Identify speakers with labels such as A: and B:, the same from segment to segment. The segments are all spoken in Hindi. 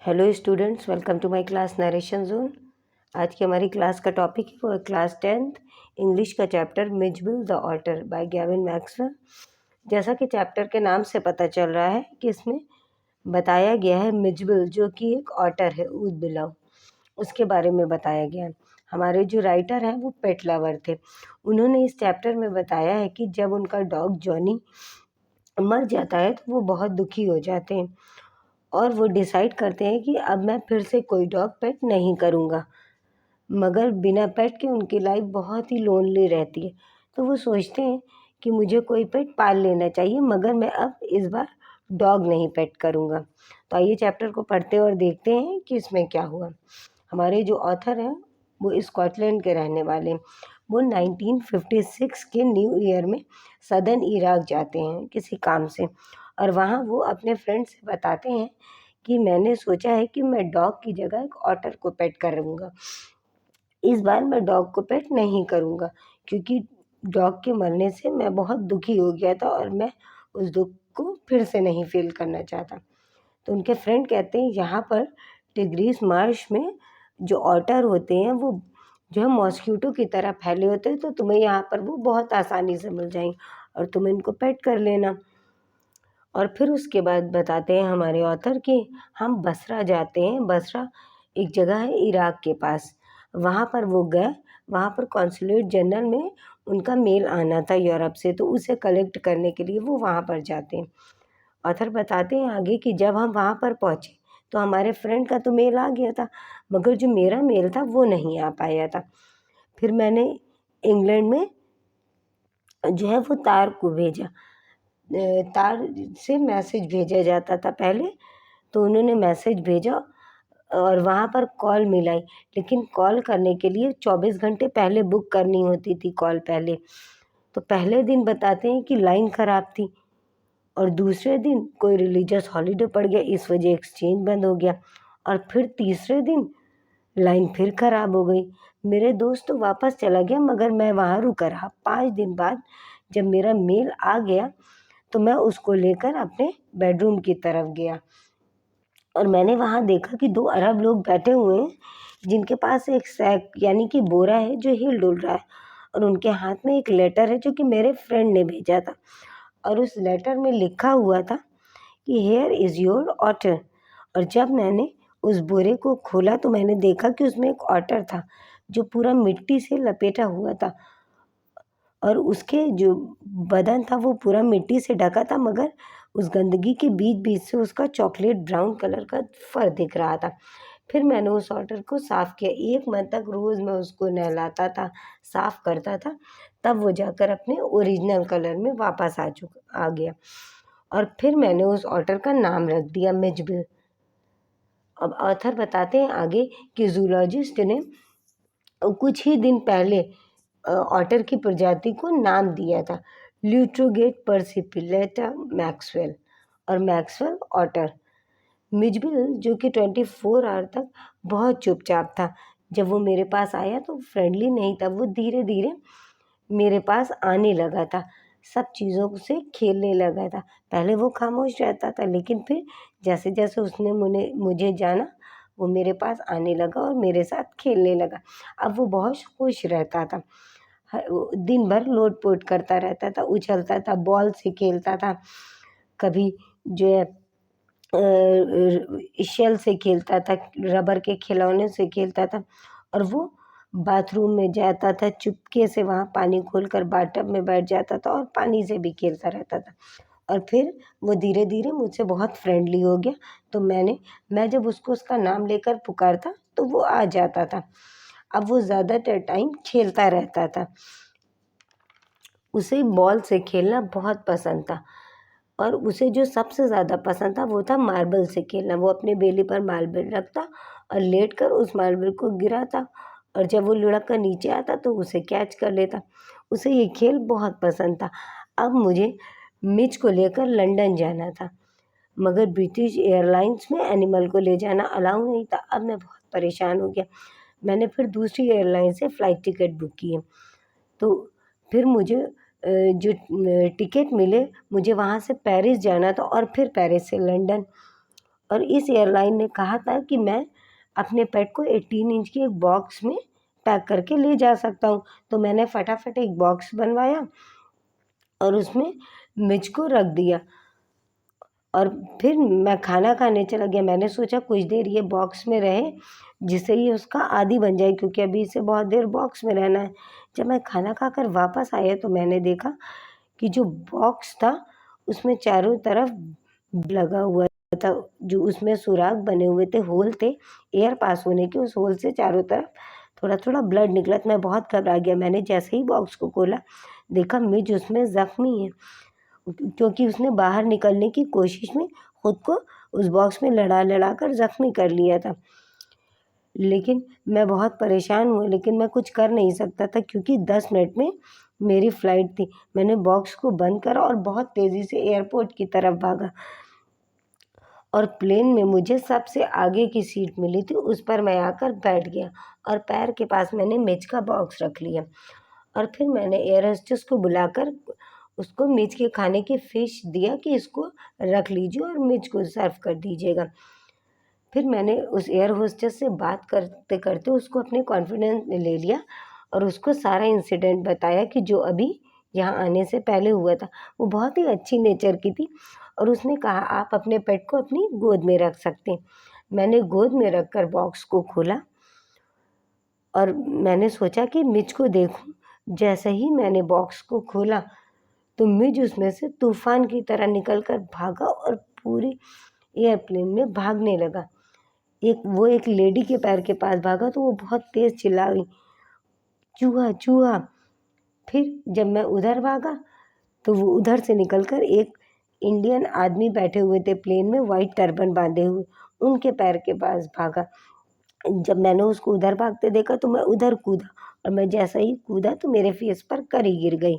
A: Hello students, welcome to my class narration zone. आज की हमारी क्लास का टॉपिक है वो है क्लास 10th इंग्लिश का chapter Mijbil the otter by Gavin Maxwell. जैसा कि चैप्टर के नाम से पता चल रहा है कि इसमें बताया गया है मिजबिल जो कि एक ऑटर है, ऊद बिलाव, उसके बारे में बताया गया है। हमारे जो राइटर हैं वो पेट लवर थे। उन्होंने इस चैप्टर में बताया है कि जब उनका डॉग जॉनी मर जाता है तो वो बहुत दुखी हो जाते हैं और वो डिसाइड करते हैं कि अब मैं फिर से कोई डॉग पेट नहीं करूँगा। मगर बिना पेट के उनकी लाइफ बहुत ही लोनली रहती है, तो वो सोचते हैं कि मुझे कोई पेट पाल लेना चाहिए, मगर मैं अब इस बार डॉग नहीं पेट करूँगा। तो आइए चैप्टर को पढ़ते हैं और देखते हैं कि इसमें क्या हुआ। हमारे जो ऑथर हैं वो स्कॉटलैंड के रहने वाले हैं। वो 1956 के न्यू ईयर में सदर्न इराक जाते हैं किसी काम से, और वहाँ वो अपने फ्रेंड से बताते हैं कि मैंने सोचा है कि मैं डॉग की जगह एक ऑटर को पेट करूँगा। इस बार मैं डॉग को पेट नहीं करूँगा क्योंकि डॉग के मरने से मैं बहुत दुखी हो गया था और मैं उस दुख को फिर से नहीं फील करना चाहता। तो उनके फ्रेंड कहते हैं यहाँ पर टिग्रीस मार्श में जो ऑटर होते हैं वो जो है मॉस्किटो की तरह फैले होते हैं, तो तुम्हें यहाँ पर वो बहुत आसानी से मिल जाएंगे और तुम इनको पेट कर लेना। और फिर उसके बाद बताते हैं हमारे ऑथर कि हम बसरा जाते हैं। बसरा एक जगह है इराक के पास, वहाँ पर वो गए। वहाँ पर कॉन्सुलेट जनरल में उनका मेल आना था यूरोप से, तो उसे कलेक्ट करने के लिए वो वहाँ पर जाते हैं। ऑथर बताते हैं आगे कि जब हम वहाँ पर पहुँचे तो हमारे फ्रेंड का तो मेल आ गया था, मगर जो मेरा मेल था वो नहीं आ पाया था। फिर मैंने इंग्लैंड में जो है वो तार को भेजा। तार से मैसेज भेजा जाता था पहले, तो उन्होंने मैसेज भेजा और वहाँ पर कॉल मिलाई, लेकिन कॉल करने के लिए 24 घंटे पहले बुक करनी होती थी कॉल पहले। तो पहले दिन बताते हैं कि लाइन ख़राब थी और दूसरे दिन कोई रिलीजियस हॉलीडे पड़ गया, इस वजह एक्सचेंज बंद हो गया, और फिर तीसरे दिन लाइन फिर ख़राब हो गई। मेरे दोस्त तो वापस चला गया, मगर मैं वहाँ रुका रहा। 5 दिन बाद जब मेरा मेल आ गया तो मैं उसको लेकर अपने बेडरूम की तरफ गया और मैंने वहाँ देखा कि 2 अरब लोग बैठे हुए हैं जिनके पास एक सैक यानी कि बोरा है जो हिल डुल रहा है, और उनके हाथ में एक लेटर है जो कि मेरे फ्रेंड ने भेजा था, और उस लेटर में लिखा हुआ था कि हेयर इज़ योर ऑटर। और जब मैंने उस बोरे को खोला तो मैंने देखा कि उसमें एक ऑटर था जो पूरा मिट्टी से लपेटा हुआ था, और उसके जो बदन था वो पूरा मिट्टी से ढका था, मगर उस गंदगी के बीच बीच से उसका चॉकलेट ब्राउन कलर का फर दिख रहा था। फिर मैंने उस ऑटर को साफ़ किया। 1 मंथ तक रोज़ मैं उसको नहलाता था, साफ़ करता था, तब वो जाकर अपने ओरिजिनल कलर में वापस आ गया। और फिर मैंने उस ऑटर का नाम रख दिया मिजबिल। अब ऑथर बताते हैं आगे कि जूलॉजिस्ट ने कुछ ही दिन पहले ऑटर की प्रजाति को नाम दिया था ल्यूट्रोगेट पर्सिपिलेटा मैक्सवेल, और मैक्सवेल ऑटर। मिजबिल जो कि 24 आवर तक बहुत चुपचाप था। जब वो मेरे पास आया तो फ्रेंडली नहीं था, वो धीरे धीरे मेरे पास आने लगा था, सब चीज़ों से खेलने लगा था। पहले वो खामोश रहता था, लेकिन फिर जैसे जैसे उसने मुझे जाना वो मेरे पास आने लगा और मेरे साथ खेलने लगा। अब वो बहुत खुश रहता था, दिन भर लोट-पोट करता रहता था, उछलता था, बॉल से खेलता था, कभी जो है शेल से खेलता था, रबर के खिलौने से खेलता था, और वो बाथरूम में जाता था चुपके से, वहाँ पानी खोलकर बाथटब में बैठ जाता था और पानी से भी खेलता रहता था। और फिर वो धीरे धीरे मुझसे बहुत फ्रेंडली हो गया, तो मैं जब उसको उसका नाम लेकर पुकारता तो वो आ जाता था। अब वो ज़्यादातर टाइम खेलता रहता था। उसे बॉल से खेलना बहुत पसंद था, और उसे जो सबसे ज़्यादा पसंद था वो था मार्बल से खेलना। वो अपने बेली पर मार्बल रखता और लेटकर उस मार्बल को गिराता, और जब वो लुढ़क कर नीचे आता तो उसे कैच कर लेता। उसे ये खेल बहुत पसंद था। अब मुझे मिच को लेकर लंदन जाना था, मगर ब्रिटिश एयरलाइंस में एनिमल को ले जाना अलाउ नहीं था। अब मैं बहुत परेशान हो गया। मैंने फिर दूसरी एयरलाइन से फ़्लाइट टिकट बुक किए, तो फिर मुझे जो टिकट मिले, मुझे वहाँ से पेरिस जाना था और फिर पेरिस से लंदन। और इस एयरलाइन ने कहा था कि मैं अपने पेट को 18 इंच की एक बॉक्स में पैक करके ले जा सकता हूँ। तो मैंने फटाफट एक बॉक्स बनवाया और उसमें मिर्च को रख दिया और फिर मैं खाना खाने चला गया। मैंने सोचा कुछ देर ये बॉक्स में रहे जिससे ये उसका आदी बन जाए, क्योंकि अभी इसे बहुत देर बॉक्स में रहना है। जब मैं खाना खाकर वापस आया तो मैंने देखा कि जो बॉक्स था उसमें चारों तरफ लगा हुआ था, जो उसमें सुराख बने हुए थे, होल थे एयर पास होने के। उस होल से चारों तरफ थोड़ा थोड़ा ब्लड निकला। तो मैं बहुत घबरा गया। मैंने जैसे ही बॉक्स को खोला देखा मिर्च उसमें ज़ख्मी है, क्योंकि उसने बाहर निकलने की कोशिश में खुद को उस बॉक्स में लड़ा कर ज़ख्मी कर लिया था। लेकिन मैं बहुत परेशान हुआ, लेकिन मैं कुछ कर नहीं सकता था क्योंकि 10 मिनट में मेरी फ़्लाइट थी। मैंने बॉक्स को बंद करा और बहुत तेज़ी से एयरपोर्ट की तरफ भागा और प्लेन में मुझे सबसे आगे की सीट मिली थी, उस पर मैं आकर बैठ गया और पैर के पास मैंने मिर्च का बॉक्स रख लिया। और फिर मैंने एयर होस्टेस को बुलाकर उसको मिर्च के खाने की फ़िश दिया कि इसको रख लीजिए और मिर्च को सर्व कर दीजिएगा। फिर मैंने उस एयर होस्टेस से बात करते करते उसको अपने कॉन्फिडेंस में ले लिया और उसको सारा इंसिडेंट बताया कि जो अभी यहाँ आने से पहले हुआ था। वो बहुत ही अच्छी नेचर की थी और उसने कहा आप अपने पेट को अपनी गोद में रख सकते हैं। मैंने गोद में रखकर बॉक्स को खोला और मैंने सोचा कि मिर्च को देखूं। जैसे ही मैंने बॉक्स को खोला तो मिर्च उसमें से तूफान की तरह निकलकर भागा और पूरी एयरप्लेन में भागने लगा। एक लेडी के पैर के पास भागा तो वो बहुत तेज़ चिल्ला गई, चूहा चूहा। फिर जब मैं उधर भागा तो वो उधर से निकलकर एक इंडियन आदमी बैठे हुए थे प्लेन में वाइट टर्बन बांधे हुए, उनके पैर के पास भागा। जब मैंने उसको उधर भागते देखा तो मैं उधर कूदा और मैं जैसा ही कूदा तो मेरे फेस पर करी गिर गई।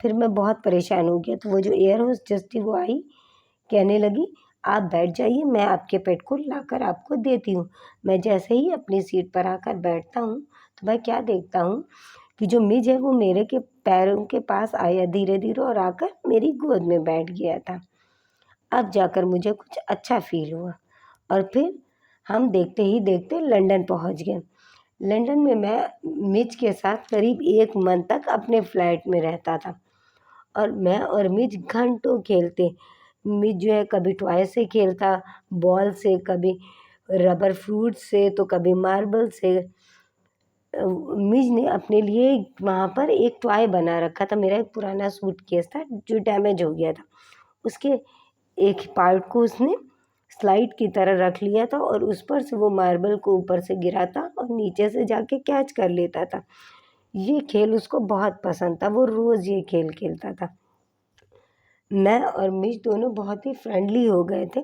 A: फिर मैं बहुत परेशान हो गया। तो वो जो एयर होस्टेस थी वो आई, कहने लगी आप बैठ जाइए, मैं आपके पेट को लाकर आपको देती हूँ। मैं जैसे ही अपनी सीट पर आकर बैठता हूँ तो मैं क्या देखता हूँ कि जो मिर्च है वो मेरे के पैरों के पास आया धीरे धीरे और आकर मेरी गोद में बैठ गया था। अब जाकर मुझे कुछ अच्छा फील हुआ और फिर हम देखते ही देखते लंदन पहुँच गए। लंदन में मैं मिर्च के साथ करीब 1 मंथ तक अपने फ्लैट में रहता था और मैं और मिर्च घंटों खेलते। मिर्च जो है कभी टॉय से खेलता, बॉल से, कभी रबर फ्रूट से, तो कभी मार्बल से। मिर्च ने अपने लिए वहाँ पर एक टॉय बना रखा था। मेरा एक पुराना सूटकेस था जो डैमेज हो गया था, उसके एक पार्ट को उसने स्लाइड की तरह रख लिया था और उस पर से वो मार्बल को ऊपर से गिराता और नीचे से जाके कैच कर लेता था। ये खेल उसको बहुत पसंद था, वो रोज़ ये खेल खेलता था। मैं और मिर्च दोनों बहुत ही फ्रेंडली हो गए थे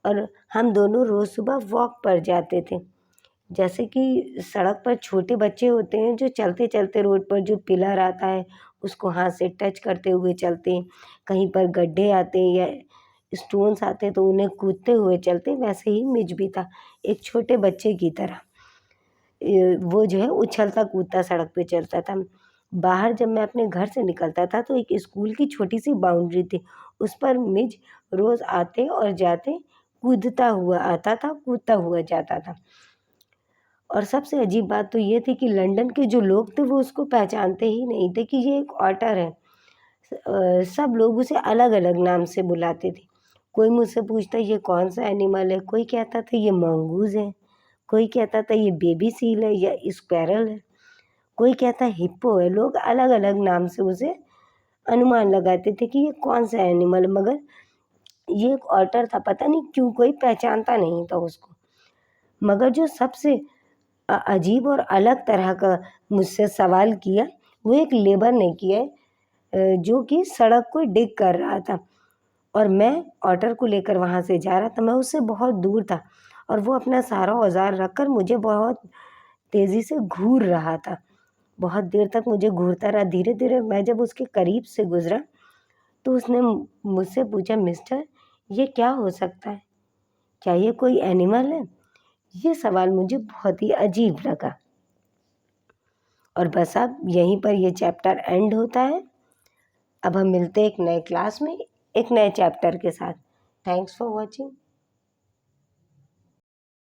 A: और हम दोनों रोज़ सुबह वॉक पर जाते थे। जैसे कि सड़क पर छोटे बच्चे होते हैं जो चलते चलते रोड पर जो पिलर आता है उसको हाथ से टच करते हुए चलते हैं, कहीं पर गड्ढे आते हैं या स्टोन्स आते हैं तो उन्हें कूदते हुए चलते, वैसे ही मिर्च भी था एक छोटे बच्चे की तरह। वो जो है उछलता कूदता सड़क पे चलता था। बाहर जब मैं अपने घर से निकलता था तो एक स्कूल की छोटी सी बाउंड्री थी, उस पर मिर्च रोज़ आते और जाते, कूदता हुआ आता था, कूदता हुआ जाता था। और सबसे अजीब बात तो ये थी कि लंदन के जो लोग थे वो उसको पहचानते ही नहीं थे कि ये एक ऑटर है। सब लोग उसे अलग अलग नाम से बुलाते थे। कोई मुझसे पूछता ये कौन सा एनिमल है, कोई कहता था ये मंगूज़ है, कोई कहता था ये बेबी सील है या स्क्वेरल है, कोई कहता है हिप्पो है। लोग अलग अलग नाम से उसे अनुमान लगाते थे कि ये कौन सा एनिमल है, मगर ये एक ऑटर था। पता नहीं क्यों कोई पहचानता नहीं था उसको। मगर जो सबसे अजीब और अलग तरह का मुझसे सवाल किया वो एक लेबर ने किया है, जो कि सड़क को डिग कर रहा था और मैं ऑटर को लेकर वहाँ से जा रहा था। मैं उससे बहुत दूर था और वो अपना सारा औजार रखकर मुझे बहुत तेज़ी से घूर रहा था। बहुत देर तक मुझे घूरता रहा। धीरे धीरे मैं जब उसके करीब से गुजरा तो उसने मुझसे पूछा, मिस्टर ये क्या हो सकता है, क्या ये कोई एनिमल है? ये सवाल मुझे बहुत ही अजीब लगा। और बस अब यहीं पर ये चैप्टर एंड होता है। अब हम मिलते हैं एक नए क्लास में एक नए चैप्टर के साथ। Thanks for watching.